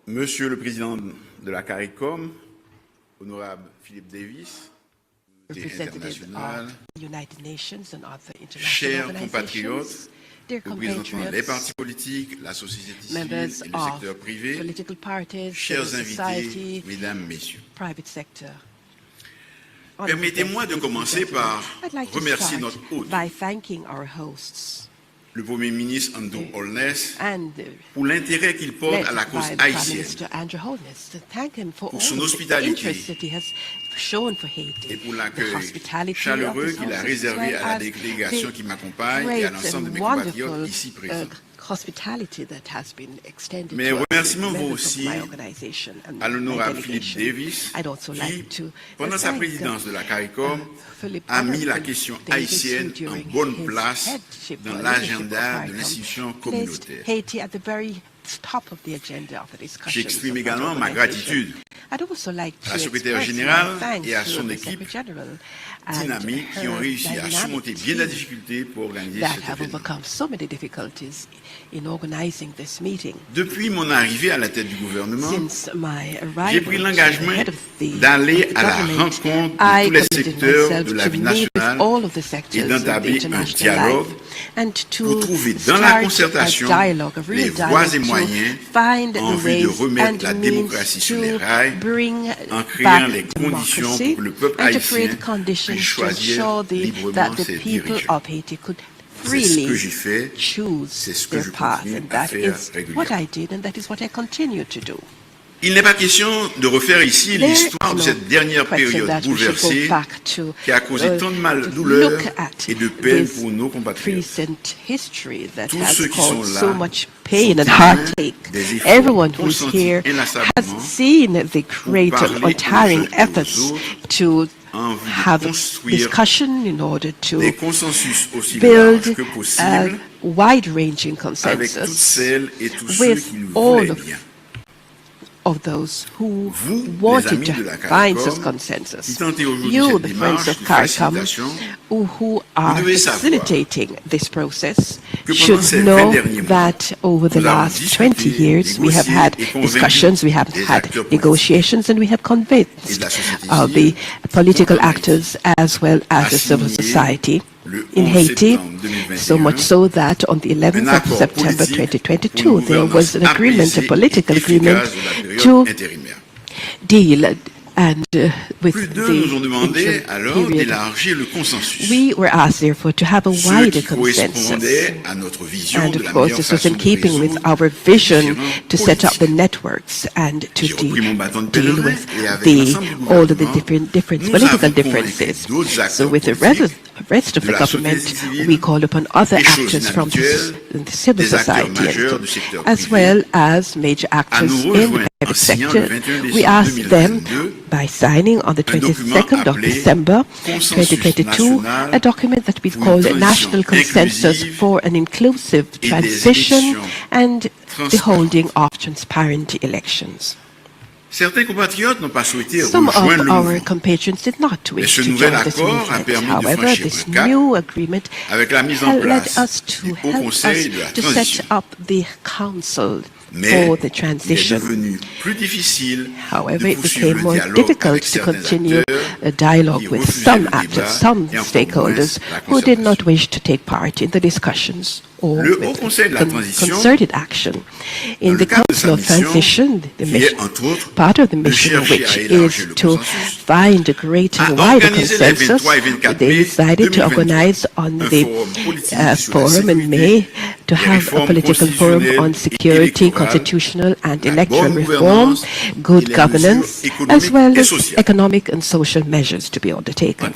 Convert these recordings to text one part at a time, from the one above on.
Monsieur le Président de la CARICOM, honorable Philippe Davis, international, chers compatriotes, représentants des partis politiques, la société civile et le secteur privé, chers invités, mesdames, messieurs. Permettez-moi de commencer par remercier notre hôte, le Premier ministre Andrew Holness, pour l'intérêt qu'il porte à la cause haïtienne, pour son hospitalité et pour l'accueil chaleureux qu'il a réservé à la délégation qui m'accompagne et à l'ensemble de mes compatriotes ici présents. Mes remerciements vont aussi à l'honorable Philippe Davis, qui, pendant sa présidence de la CARICOM, a mis la question haïtienne en bonne place dans l'agenda de l'institution communautaire. J'exprime également ma gratitude à la secrétaire générale et à son équipe dynamique qui ont réussi à surmonter bien la difficulté pour organiser cet événement. Depuis mon arrivée à la tête du gouvernement, j'ai pris l'engagement d'aller à la rencontre de tous les secteurs de la vie nationale et d'entamer un dialogue pour trouver dans la concertation les voies et moyens en vue de remettre la démocratie sur les rails en créant les conditions pour que le peuple haïtien puisse choisir librement ses dirigeants. C'est ce que j'ai fait, c'est ce que je continue à faire régulièrement. Il n'est pas question de refaire ici l'histoire de cette dernière période bouleversée qui a causé tant de mal, douleur et de peine pour nos compatriotes. Tous ceux qui sont là, everyone who's here has seen the great untiring efforts to have discussion in order to build a wide-ranging consensus with all of those who wanted to find this consensus. You, the friends of CARICOM, who are facilitating this process, should know that over the last 20 years we have had discussions, we have had negotiations, and we have convinced the political actors as well as the civil society in Haiti, so much so that on the 11th of September 2022, there was an agreement, a political agreement, to deal with the period. We were asked, therefore, to have a wider consensus. And, of course, this was in keeping with our vision to set up the networks and to deal with all of the different political differences. So with the rest of the government, we called upon other actors from the civil society, as well as major actors in the private sector. We asked them, by signing on the 22nd of December 2022, a document that we called a National Consensus for an Inclusive Transition and the Holding of Transparent Elections. Some of our compatriots did not wish to join this movement. However, this new agreement led us to set up the Council for the transition. However, it became more difficult to continue a dialogue with some actors, some stakeholders who did not wish to take part in the discussions or with concerted action. In the Council of Transition, the mission, part of the mission which is to find a greater and wider consensus, they decided to organize on the forum in May to have a political forum on security, constitutional and electoral reform, good governance, as well as economic and social measures to be undertaken.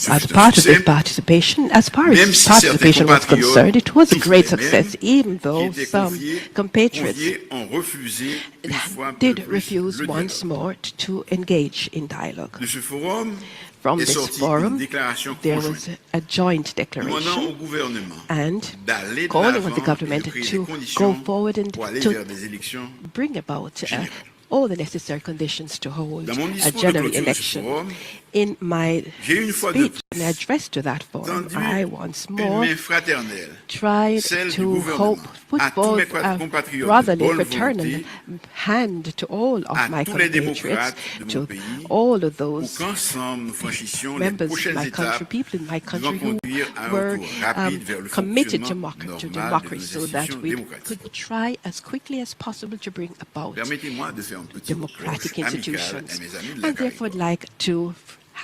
As part of this participation, as far as participation was concerned, it was a great success, even though some compatriots did refuse once more to engage in dialogue. From this forum, there was a joint declaration and calling on the government to go forward and to bring about all the necessary conditions to hold a general election. In my J'ai une fois de speech and address to that forum, tendu I once une more main fraternelle, tried celle du to gouvernement, put à tous mes forth a compatriotes de brotherly, bonne fraternal volonté, hand to all of à my tous les compatriots, démocrates de mon to pays, all of pour those qu'ensemble nous franchissions les members of prochaines my country, étapes people in my devant country who conduire à un were retour rapide vers le committed to fonctionnement normal de nos democracy, so that institutions we démocratiques. could try as quickly as possible to bring about Permettez-moi de faire un petit reproche democratic amical institutions. à mes amis de la And therefore, I'd CARICOM. like to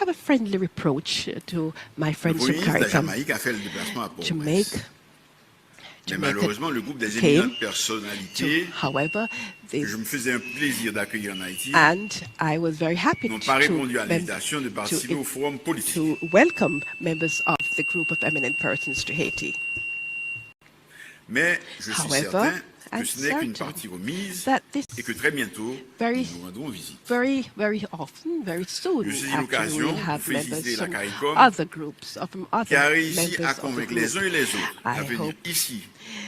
have a friendly reproach to my Le friends Premier from ministre de la CARICOM. Jamaïque a fait le déplacement à Port-au-Prince. Mais Jamaica malheureusement, le groupe des came éminentes personnalités however, que je me faisais un plaisir d'accueillir en Haïti and I was very happy n'ont pas répondu à to l'invitation de participer au forum politique. welcome members of the group of eminent persons to Haiti. Mais je suis However, certain que I'm ce n'est qu'une certain partie remise that this et que très bientôt, very, nous nous rendrons visite. very often, very soon, Je saisis actually, l'occasion we'll pour have féliciter members la from CARICOM other groups, from qui a other réussi à members of the convaincre les uns group. et les autres à I venir hope ici,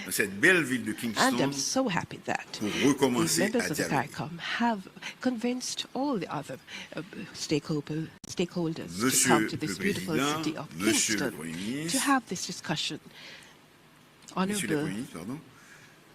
dans cette belle ville de And Kingston, I'm so happy that pour the recommencer members à of the dialoguer. CARICOM have convinced all the other stakeholders to Monsieur come to le this beautiful Président, city of Monsieur le Kingston Premier to ministre, have this discussion. Monsieur le Honorable Premier ministre, pardon,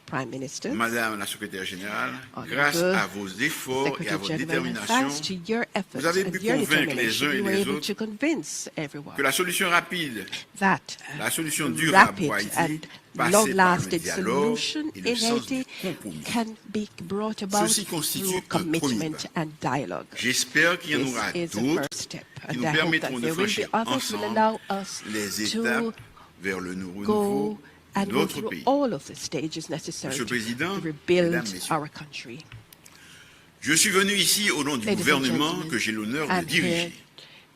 Prime Minister, Madame la Secrétaire Générale, Honorable grâce à vos efforts et à Secretary votre General, détermination, thanks to your efforts vous avez and pu your convaincre les determination, uns et you were les able autres to convince everyone que la solution rapide, that la solution durable rapid pour Haïti, and passait par le long-lasting dialogue solution et le in sens du Haiti compromis. can be brought about Ceci constitue through un premier commitment pas. and dialogue. J'espère qu'il y en This aura is the d'autres first step, qui and nous I hope that permettront de there will be franchir others who will ensemble allow us les étapes to vers le renouveau go de and go notre through pays. all of the stages necessary Monsieur le to Président, rebuild Mesdames, Messieurs, our country. je suis venu ici au nom du Ladies and gouvernement gentlemen, que j'ai l'honneur de I'm here diriger.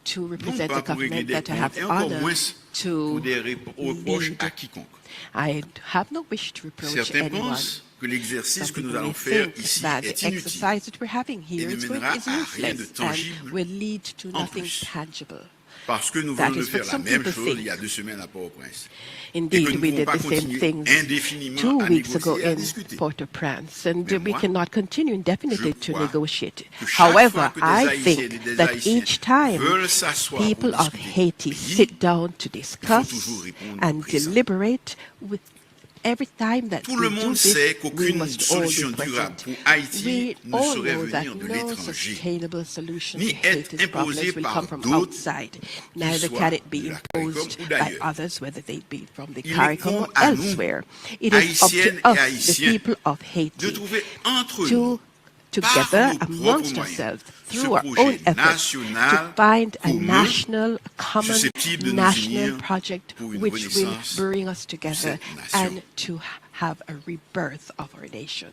to Non represent pas the pour régler government des that I have comptes et the encore honor moins pour to des reproches lead. à quiconque. I have no wish to reproach Certains anyone. pensent que l'exercice Some que nous people allons may faire think ici that the est inutile exercise that we're having here et ne is mènera is à rien de useless tangible and will lead to en nothing plus. tangible. parce que nous That venons de is what faire la some même people chose think. il y a 2 semaines à Port-au-Prince. Et que Indeed, nous we ne pouvons did pas the same continuer things indéfiniment 2 à weeks ago négocier et à in discuter. Port-au-Prince, and Mais we moi, cannot continue indefinitely je to crois negotiate. que chaque However, fois que des I Haïtiens et think des that Haïtiens each time veulent s'asseoir people pour of discuter Haiti pays, sit down to toujours discuss répondre and présent. deliberate with every time that Tout we le do monde this, sait we qu'aucune must all solution be durable present. pour Haïti We ne all saurait know that venir de no l'étranger, sustainable solution ni to être Haiti's problems imposée will par come from d'autres, outside. Neither soient can it be de la CARICOM imposed ou by d'ailleurs. others, whether they be from the Il CARICOM or incombe à nous, elsewhere. It is up Haïtiennes to et us, the Haïtiens, people of de Haiti, trouver entre to nous, par together nos propres amongst moyens, ourselves ce through our own projet efforts to national find a commun national, common susceptible de nous national unir project pour une which will renaissance bring us de together cette nation. and to have a rebirth of our nation.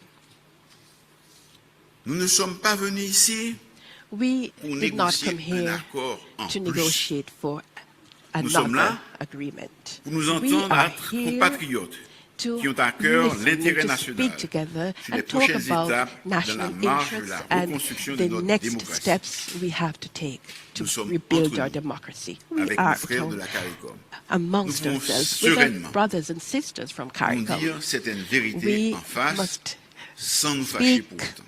Nous ne sommes pas venus ici We pour did not négocier come un here accord en to plus. negotiate for Nous sommes another là agreement. pour nous We entendre are entre here compatriotes to qui ont à cœur listen, l'intérêt to national speak together sur les and talk prochaines about étapes dans la national marche de interests la and reconstruction de the notre next démocratie. steps we have to take to Nous sommes rebuild entre our nous, democracy. We avec nos are frères de la CARICOM. amongst Nous pouvons ourselves with our sereinement brothers and sisters from Pour CARICOM. dire certaines vérités We en face must sans nous fâcher pour speak autant.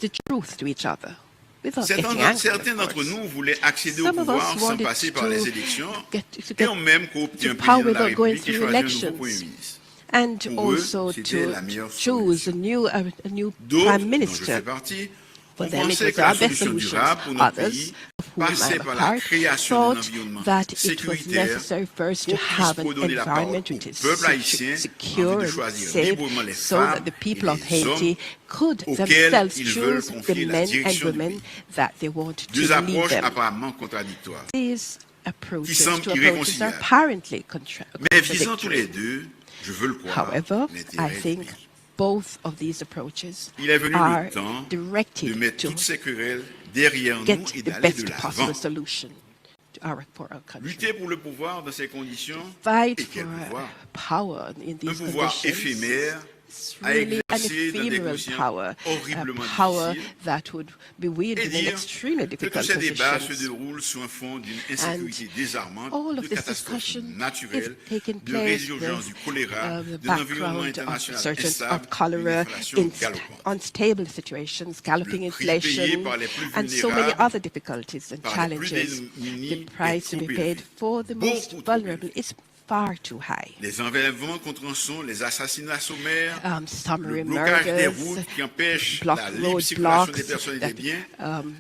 the truth to each other without getting angry, Certains of d'entre course. nous voulaient accéder au Some of pouvoir us sans wanted passer par les to élections get et ont même coopté un to power président de la without going République et through choisi un nouveau elections. Premier ministre. And Pour eux, also c'était to la meilleure choose a new D'autres, prime dont je minister. fais partie, For on them, it pensait was que la our best solution solutions. durable pour notre Others, pays of whom passait I'm a par la part, création d'un thought environnement that it was sécuritaire necessary first to pour qu'ils have puissent an redonner la parole environment au which is peuple haïtien secure en vue de and choisir safe, librement les so femmes that the people et of les Haiti hommes could auxquels themselves ils veulent choose the confier la men and direction du women pays. that they want to Deux lead approches them. apparemment contradictoires. These approaches semblent to approaches are irréconciliables. apparently Mais visant tous les contradictory. deux, je veux le croire, However, I l'intérêt du think pays. both of these approaches Il est venu are le temps de directed mettre to toutes ces querelles derrière nous get et the d'aller de best possible l'avant. solution for our country. Lutter pour le pouvoir dans ces conditions, Fight et quel for pouvoir? power in Un these pouvoir conditions éphémère it's really an ephemeral power, a power that would be wielded in extremely difficult positions. And all of this discussion is taking place with the background of certain of cholera, unstable situations, galloping inflation, and so many other difficulties and challenges. The price to be paid for the most vulnerable is far too high. Les enlèvements contre rançon, les assassinats sommaires, summary le blocage des murders, routes qui empêche block la libre circulation des roadblocks personnes et that, des biens,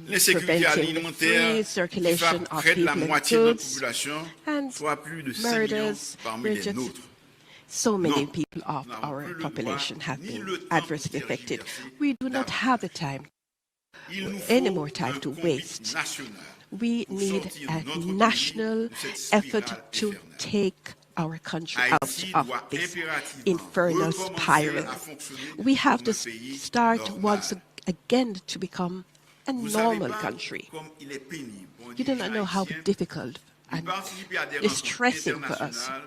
l'insécurité preventing the alimentaire free qui circulation frappe of près de la people and moitié de notre goods, population, and soit plus de 5 millions murders, parmi les Bridget. nôtres. So many Non, people of nous n'avons our plus le population droit, have ni been le temps adversely pour affected. tergiverser, We do not have the time, Il nous any faut more time un to combat waste. national We pour need sortir a notre pays national de cette effort spirale to infernale. take our country Haïti out doit of this impérativement infernal recommencer spiral. à fonctionner We have comme to un pays start normal. once again to become a Vous savez normal pas country. comme il est pénible pour un You do not dirigeant know how haïtien difficult de and participer à des rencontres distressing for us internationales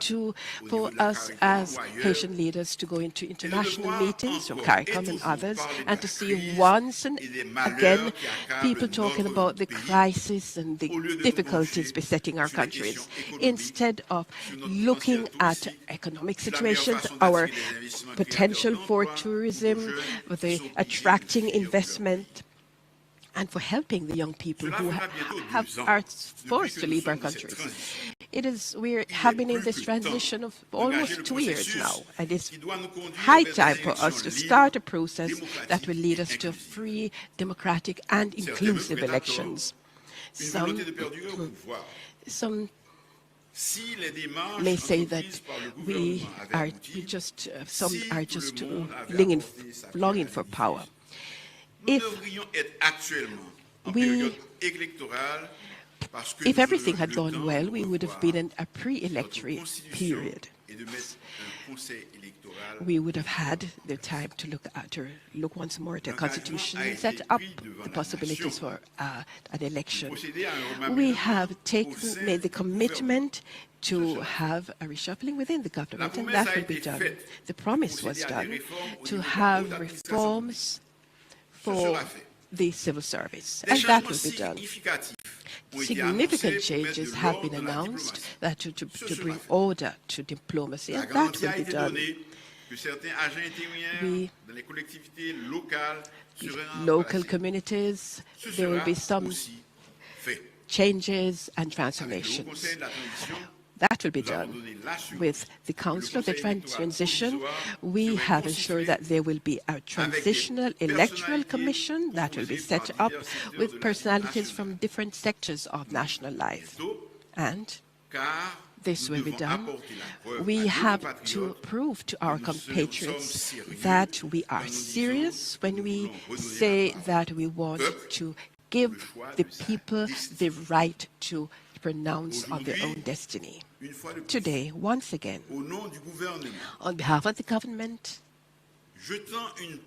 au for niveau de la us CARICOM as ou ailleurs, Haitian leaders to go into international devoir meetings from encore CARICOM et and toujours others parler de and la to see crise once and et des malheurs again qui accablent people talking notre about the pays, crisis and the au lieu de nous difficulties pencher besetting our sur les countries questions économiques, instead of sur notre looking potentiel at touristique, economic sur la meilleure situations, façon our d'attirer des investissements potential créateurs for d'emplois tourism, pour nos jeunes with qui the sont obligés de attracting fuir leur investment, and for helping the young people Cela who fera bientôt 2 ans are depuis forced que to nous leave our sommes dans cette countries. transition. We Il have est been in plus this que temps transition of d'engager almost le 2 years processus now, and it's qui doit nous conduire high vers des time for us élections to libres, start a process that démocratiques will lead et us to inclusives. free, democratic, and Certains me inclusive prennent à tort elections. une volonté de perdurer au pouvoir. Some Si les démarches may say that entreprises par le we gouvernement avaient are abouti, some si are tout le just monde avait longing, apporté sa pierre longing à for l'édifice, power. nous If devrions être actuellement en we- période électorale parce que If nous everything aurions had le gone temps well, de we would have revoir been in a notre pre-electory constitution period. et de mettre un conseil électoral. We would have had the time to look once more at our constitution and set up the possibilities for an election. Procéder à un We remaniement have au sein made the du commitment to have a reshuffling within the government, and that will be done. The promise was done to have reforms for the civil service, Des and that changements will be done. significatifs ont été Significant annoncés pour mettre changes de have been l'ordre dans la announced diplomatie. that to Sur bring cela fait. order to diplomacy, La and that garantie will a be été done. donnée que certains agents intérimaires We- dans les collectivités locales seraient Local remplacés. communities, Ce there will sera be some aussi fait. changes and Avec le Haut transformations. Conseil de la transition, That will be nous avons done. donné l'assurance With the que Council le of the Conseil électoral Transition, provisoire we serait have constitué ensured that there will be a transitional electoral personnalités commission that will be composées set par up divers secteurs de with la vie personalities nationale. from different sectors of national life. Bientôt, And car this nous will be devons done. apporter la preuve à We nos have to compatriotes prove to our que nous compatriots sommes sérieux that we are quand nous disons serious when que nous we voulons redonner say la parole that we want peuple to give le choix the de sa people destinée. the right to pronounce on their Aujourd'hui, own destiny. Une fois de plus, Today, once again, au nom du gouvernement, on behalf of the government, je tends une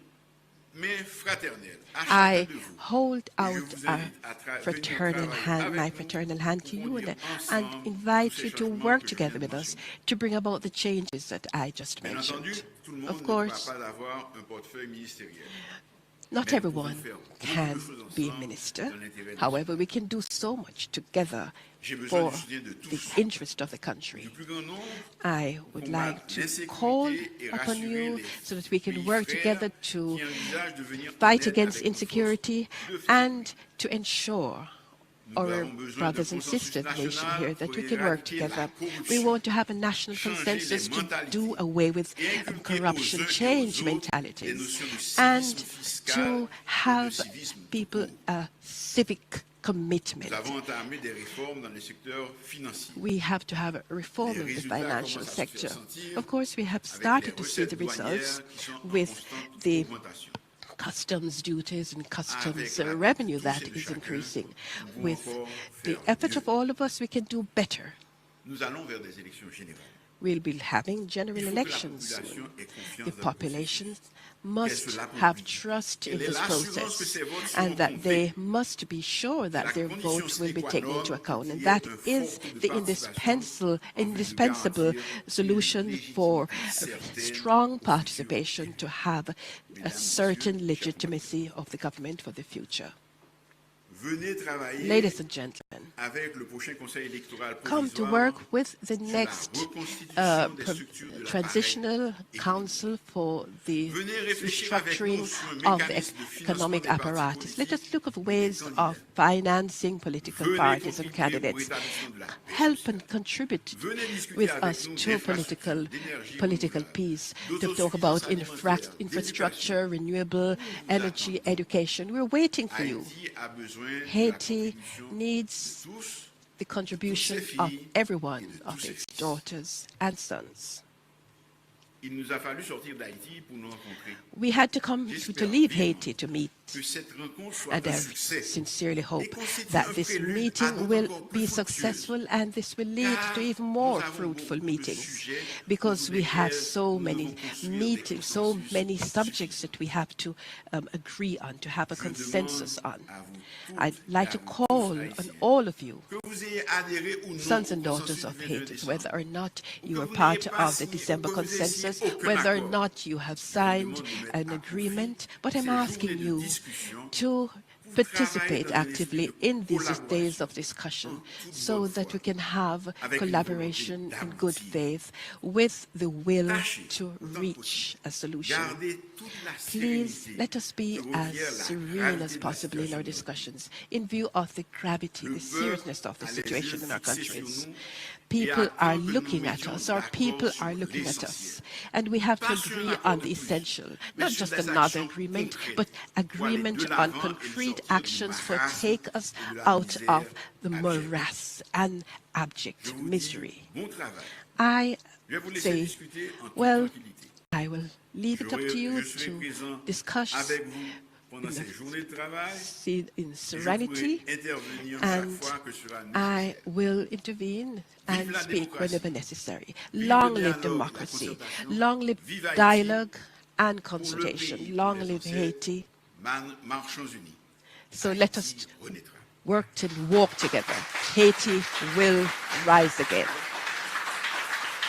main fraternelle à I chacun de vous. hold Et je out vous a invite à venir fraternal travailler hand, avec my nous fraternal hand to pour you, conduire and ensemble invite tous you ces to changements work que je together viens de with us mentionner. to bring about the changes that I just Bien mentioned. entendu, tout le monde Of ne pourra course, pas avoir un portefeuille ministériel. not Mais nous everyone pouvons faire can beaucoup de choses be a ensemble minister. dans l'intérêt national. However, we can do so much together J'ai besoin for du soutien de tous, the interest of the country. du plus grand nombre, I would pour like combattre to l'insécurité call et upon rassurer you les so that we can pays work frères together qui to envisagent de venir en fight aide against avec nos insecurity forces de and to ensure Nous our avons besoin brothers d'un and consensus sisters nation national here that pour we can work éradiquer la together. We corruption, want to have a national changer consensus les to mentalités do away with et inculquer corruption, aux uns et change aux autres les mentalities, notions de and civisme fiscal to et de have civisme tout people court. a civic commitment. Nous avons entamé des réformes dans le secteur financier. We have to have a reform Les of the résultats financial commencent à se faire sector. sentir Of course, we have avec started les to see the recettes results douanières qui sont en with constante the augmentation. customs duties and customs Avec la revenue tous that et de is chacun, increasing. nous pouvons With encore the faire effort mieux. of all of us, we can do better. Nous allons vers des élections générales. We'll be having general elections soon. The population must have trust in this process and that they must be sure that their vote will be taken into account. And that is the indispensable solution for strong participation to have a certain legitimacy of the government for the future. Ladies and gentlemen, come to work with the next transitional council for the restructuring of the economic apparatus. Let us look at ways of financing political parties and candidates. Help and contribute with us to political peace, to talk about infrastructure, renewable energy, education. We're waiting for you. Haiti needs the contribution of everyone, of its daughters and sons. We had to leave Haiti to meet, and I sincerely hope that this meeting will be successful and this will lead to even more fruitful meetings, because we have so many meetings, so many subjects that we have to agree on, to have a consensus on. I'd like to call on all of you, sons and daughters of Haiti, whether or not you are part of the December consensus, whether or not you have signed an agreement, but I'm asking you to participate actively in these days of discussion so that we can have collaboration in good faith with the will to reach a solution. Please let us be as serene as possible in our discussions in view of the gravity, the seriousness of the situation in our countries. People are looking at us, our people are looking at us, and we have to agree on the essential, not just another agreement, but agreement on concrete actions to take us out of the morass and abject misery. I say, well, I will leave it up to you to discuss in serenity, and I will intervene and speak whenever necessary. Long live democracy, long live dialogue and consultation, long live Haiti. So let us work and walk together. Haiti will rise again.